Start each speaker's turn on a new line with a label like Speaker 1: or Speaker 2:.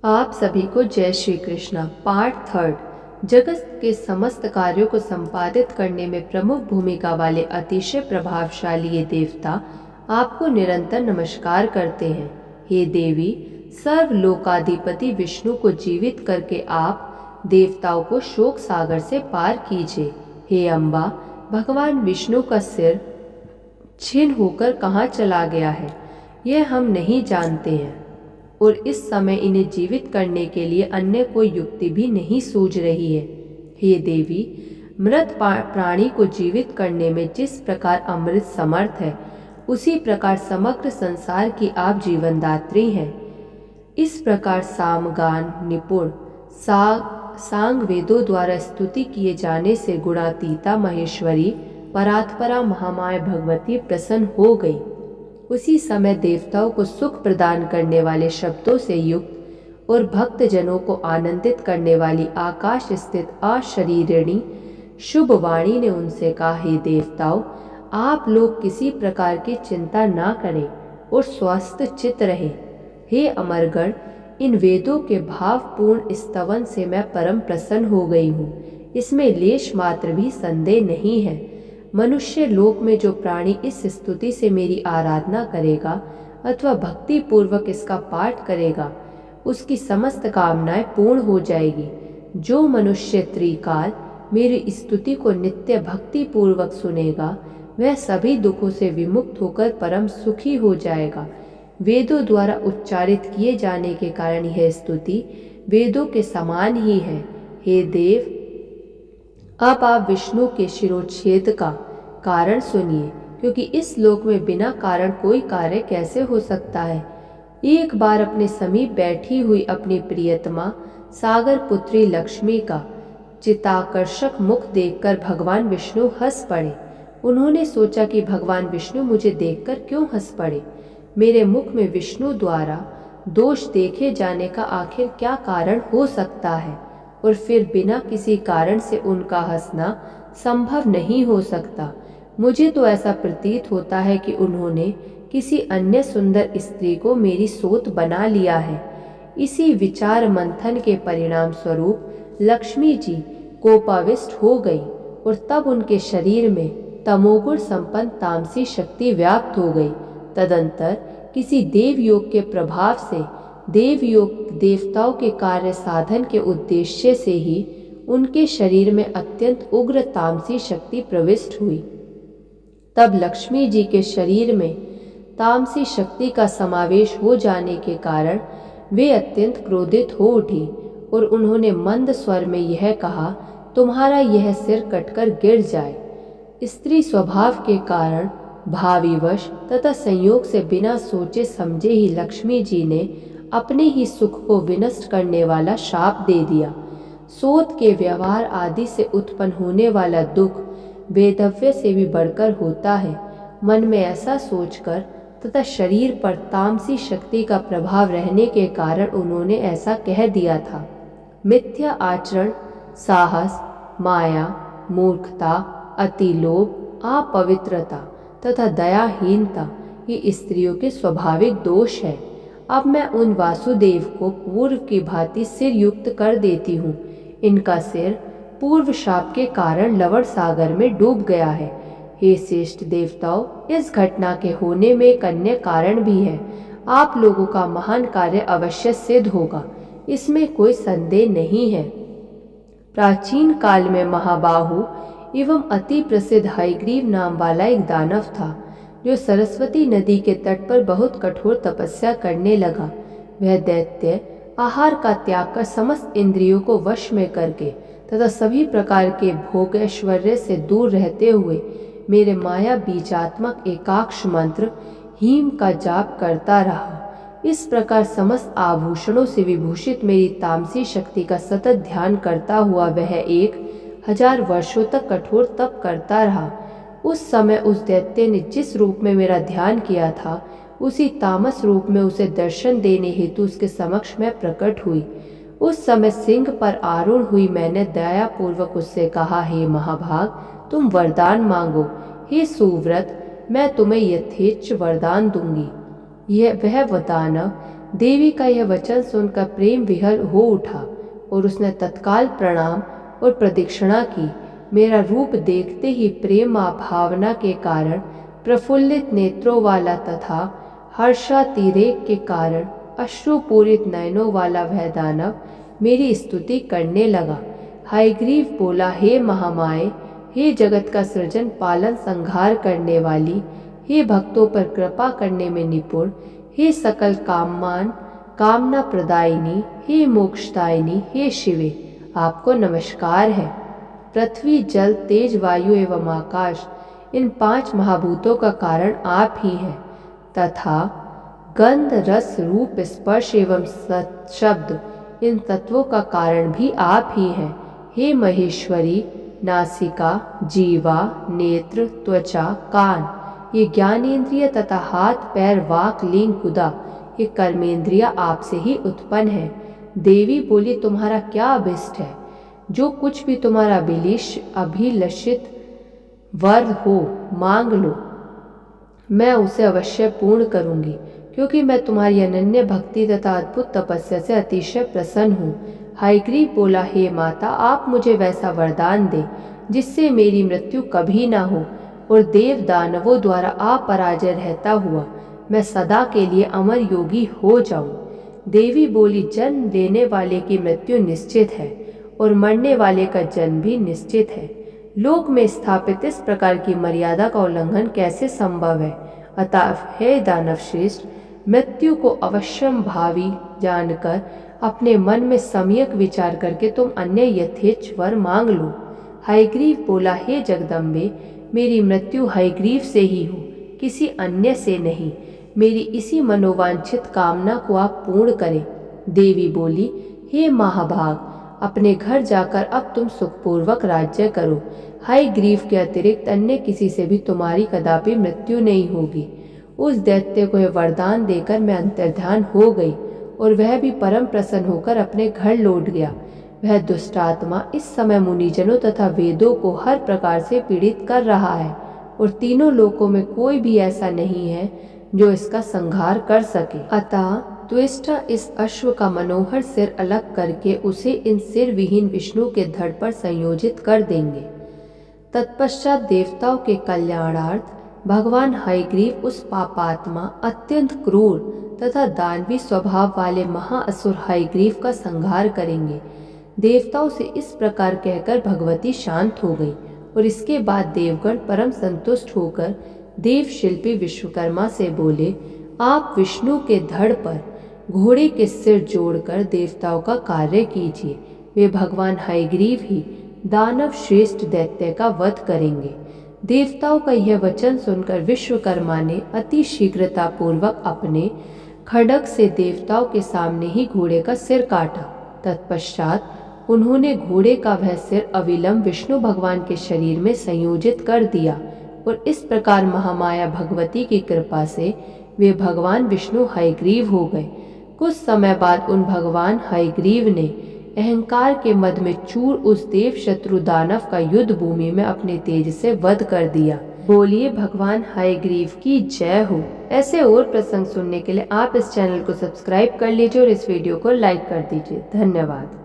Speaker 1: आप सभी को जय श्री कृष्णा। Part third. जगत के समस्त कार्यों को संपादित करने में प्रमुख भूमिका वाले अतिशय प्रभावशाली ये देवता आपको निरंतर नमस्कार करते हैं। हे देवी, सर्वलोकाधिपति विष्णु को जीवित करके आप देवताओं को शोक सागर से पार कीजिए। हे अम्बा, भगवान विष्णु का सिर छिन्न होकर कहाँ चला गया है, यह हम नहीं जानते हैं और इस समय इन्हें जीवित करने के लिए अन्य कोई युक्ति भी नहीं सूझ रही है। हे देवी, मृत प्राणी को जीवित करने में जिस प्रकार अमृत समर्थ है, उसी प्रकार समग्र संसार की आप जीवनदात्री हैं। इस प्रकार सामगान निपुण सांग वेदों द्वारा स्तुति किए जाने से गुणातीता महेश्वरी परात्परा महामाया भगवती प्रसन्न हो गई। उसी समय देवताओं को सुख प्रदान करने वाले शब्दों से युक्त और भक्त जनों को आनंदित करने वाली आकाश स्थित अशरीरिणी शुभ वाणी ने उनसे कहा, हे देवताओं, आप लोग किसी प्रकार की चिंता ना करें और स्वस्थ चित्त रहे। हे अमरगण, इन वेदों के भावपूर्ण स्तवन से मैं परम प्रसन्न हो गई हूँ, इसमें लेश मात्र भी संदेह नहीं है। मनुष्य लोक में जो प्राणी इस स्तुति से मेरी आराधना करेगा अथवा भक्ति पूर्वक इसका पाठ करेगा, उसकी समस्त कामनाएं पूर्ण हो जाएगी। जो मनुष्य त्रिकाल मेरी स्तुति को नित्य भक्ति पूर्वक सुनेगा, वह सभी दुखों से विमुक्त होकर परम सुखी हो जाएगा। वेदों द्वारा उच्चारित किए जाने के कारण यह स्तुति वेदों के समान ही है। हे देव, अब आप विष्णु के शिरोच्छेद का कारण सुनिए, क्योंकि इस लोक में बिना कारण कोई कार्य कैसे हो सकता है। एक बार अपने समीप बैठी हुई अपनी प्रियतमा सागर पुत्री लक्ष्मी का चित्ताकर्षक मुख देखकर भगवान विष्णु हंस पड़े। उन्होंने सोचा कि भगवान विष्णु मुझे देखकर क्यों हंस पड़े। मेरे मुख में विष्णु द्वारा दोष देखे जाने का आखिर क्या कारण हो सकता है, और फिर बिना किसी कारण से उनका हंसना संभव नहीं हो सकता। मुझे तो ऐसा प्रतीत होता है कि उन्होंने किसी अन्य सुंदर स्त्री को मेरी सोत बना लिया है। इसी विचार मंथन के परिणाम स्वरूप लक्ष्मी जी कोपाविष्ट हो गई और तब उनके शरीर में तमोगुण संपन्न तामसी शक्ति व्याप्त हो गई। तदंतर किसी देवयोग के प्रभाव से देवयोग देवताओं के कार्य साधन के उद्देश्य से ही उनके शरीर में अत्यंत उग्र तामसी शक्ति प्रविष्ट हुई। तब लक्ष्मी जी के शरीर में तामसी शक्ति का समावेश हो जाने के कारण वे अत्यंत क्रोधित हो उठी और उन्होंने मंद स्वर में यह कहा, तुम्हारा यह सिर कटकर गिर जाए। स्त्री स्वभाव के कारण भाविवश तथा संयोग से बिना सोचे समझे ही लक्ष्मी जी ने अपने ही सुख को विनष्ट करने वाला शाप दे दिया। सोत के व्यवहार आदि से उत्पन्न होने वाला दुख वेदव्य से भी बढ़कर होता है। मन में ऐसा सोचकर तथा शरीर पर तामसी शक्ति का प्रभाव रहने के कारण उन्होंने ऐसा कह दिया था। मिथ्या आचरण, साहस, माया, मूर्खता, अतिलोभ, अपवित्रता तथा दयाहीनता ये स्त्रियों के स्वाभाविक दोष है। अब मैं उन वासुदेव को पूर्व की भांति सिर युक्त कर देती हूँ। इनका सिर पूर्व शाप के कारण लवण सागर में डूब गया है। हे श्रेष्ठ देवताओं, इस घटना के होने में एक अन्य कारण भी है। आप लोगों का महान कार्य अवश्य सिद्ध होगा, इसमें कोई संदेह नहीं है। प्राचीन काल में महाबाहु एवं अति प्रसिद्ध हयग्रीव नाम वाला एक दानव था, जो सरस्वती नदी के तट पर बहुत कठोर तपस्या करने लगा। वह दैत्य आहार का त्याग कर समस्त इंद्रियों को वश में करके तथा सभी प्रकार के भोग ऐश्वर्य से दूर रहते हुए मेरे माया बीजात्मक एकाक्ष मंत्र हीम का जाप करता रहा। इस प्रकार समस्त आभूषणों से विभूषित मेरी तामसी शक्ति का सतत ध्यान करता हुआ वह 1000 वर्षों तक कठोर तप करता रहा। उस समय उस दैत्य ने जिस रूप में मेरा ध्यान किया था, उसी तामस रूप में उसे दर्शन देने हेतु उसके समक्ष मैं प्रकट हुई। उस समय सिंह पर आरूढ़ हुई मैंने दयापूर्वक उससे कहा, हे महाभाग, तुम वरदान मांगो। हे सुव्रत, मैं तुम्हें यथेच्छ वरदान दूंगी। वह दानव देवी का यह वचन सुनकर प्रेम विहल हो उठा और उसने तत्काल प्रणाम और प्रदक्षिणा की। मेरा रूप देखते ही प्रेम भावना के कारण प्रफुल्लित नेत्रों वाला तथा हर्षातिरेक के कारण अश्रुपूरित नयनों वाला वह दानव मेरी स्तुति करने लगा। हयग्रीव बोला, हे महामाये, हे जगत का सृजन पालन संहार करने वाली, हे भक्तों पर कृपा करने में निपुण, हे सकल कामना प्रदायिनी, हे मोक्षदायिनी, हे शिवे, आपको नमस्कार है। पृथ्वी, जल, तेज, वायु एवं आकाश, इन 5 महाभूतों का कारण आप ही हैं तथा गंध, रस, रूप, स्पर्श एवं शब्द, इन तत्वों का कारण भी आप ही हैं। हे महेश्वरी, नासिका, जीवा, नेत्र, त्वचा, कान, ये ज्ञानेन्द्रिय तथा हाथ, पैर, वाक, लिंग, गुदा, ये कर्मेंद्रिया आपसे ही उत्पन्न है। देवी बोली, तुम्हारा क्या अभिष्ट है? जो कुछ भी तुम्हारा अभिलषित वर हो मांग लो, मैं उसे अवश्य पूर्ण करूंगी, क्योंकि मैं तुम्हारी अनन्य भक्ति तथा अद्भुत तपस्या से अतिशय प्रसन्न हूँ। हयग्रीव बोला, हे माता, आप मुझे वैसा वरदान दें जिससे मेरी मृत्यु कभी ना हो और देव दानवों द्वारा अपराजय रहता हुआ मैं सदा के लिए अमर योगी हो जाऊं। देवी बोली, जन्म लेने वाले की मृत्यु निश्चित है और मरने वाले का जन्म भी निश्चित है। लोक में स्थापित इस प्रकार की मर्यादा का उल्लंघन कैसे संभव है? अतः हे दानव श्रेष्ठ, मृत्यु को अवश्यम भावी जानकर अपने मन में सम्यक विचार करके तुम अन्य यथेच्छ वर मांग लो। हयग्रीव बोला, हे जगदम्बे, मेरी मृत्यु हयग्रीव से ही हो, किसी अन्य से नहीं। मेरी इसी मनोवांछित कामना को आप पूर्ण करें। देवी बोली, हे महाभाग, अपने घर जाकर अब तुम सुखपूर्वक राज्य करो। हयग्रीव के अतिरिक्त अन्य किसी से भी तुम्हारी कदापि मृत्यु नहीं होगी। उस दैत्य को यह वरदान देकर मैं अंतर्ध्यान हो गई और वह भी परम प्रसन्न होकर अपने घर लौट गया। वह दुष्टात्मा इस समय मुनिजनों तथा वेदों को हर प्रकार से पीड़ित कर रहा है और तीनों लोकों में कोई भी ऐसा नहीं है जो इसका संहार कर सके। अतः त्वष्टा इस अश्व का मनोहर सिर अलग करके उसे इन सिर विहीन विष्णु के धड़ पर संयोजित कर देंगे। तत्पश्चात देवताओं के कल्याणार्थ भगवान हयग्रीव उस पापात्मा, अत्यंत क्रूर तथा दानवी स्वभाव वाले महाअसुर हयग्रीव का संहार करेंगे। देवताओं से इस प्रकार कहकर भगवती शांत हो गई और इसके बाद देवगण परम संतुष्ट होकर देव शिल्पी विश्वकर्मा से बोले, आप विष्णु के धड़ पर घोड़े के सिर जोड़कर देवताओं का कार्य कीजिए। वे भगवान हयग्रीव ही दानव श्रेष्ठ दैत्य का वध करेंगे। देवताओं का यह वचन सुनकर विश्वकर्मा ने अति शीघ्रता पूर्वक अपने खड्ग से देवताओं के सामने ही घोड़े का सिर काटा। तत्पश्चात उन्होंने घोड़े का वह सिर अविलंब विष्णु भगवान के शरीर में संयोजित कर दिया और इस प्रकार महामाया भगवती की कृपा से वे भगवान विष्णु हयग्रीव हो गए। कुछ समय बाद उन भगवान हयग्रीव ने अहंकार के मद में चूर उस देव शत्रु दानव का युद्ध भूमि में अपने तेज से वध कर दिया। बोलिए भगवान हयग्रीव की जय हो। ऐसे और प्रसंग सुनने के लिए आप इस चैनल को सब्सक्राइब कर लीजिए और इस वीडियो को लाइक कर दीजिए। धन्यवाद।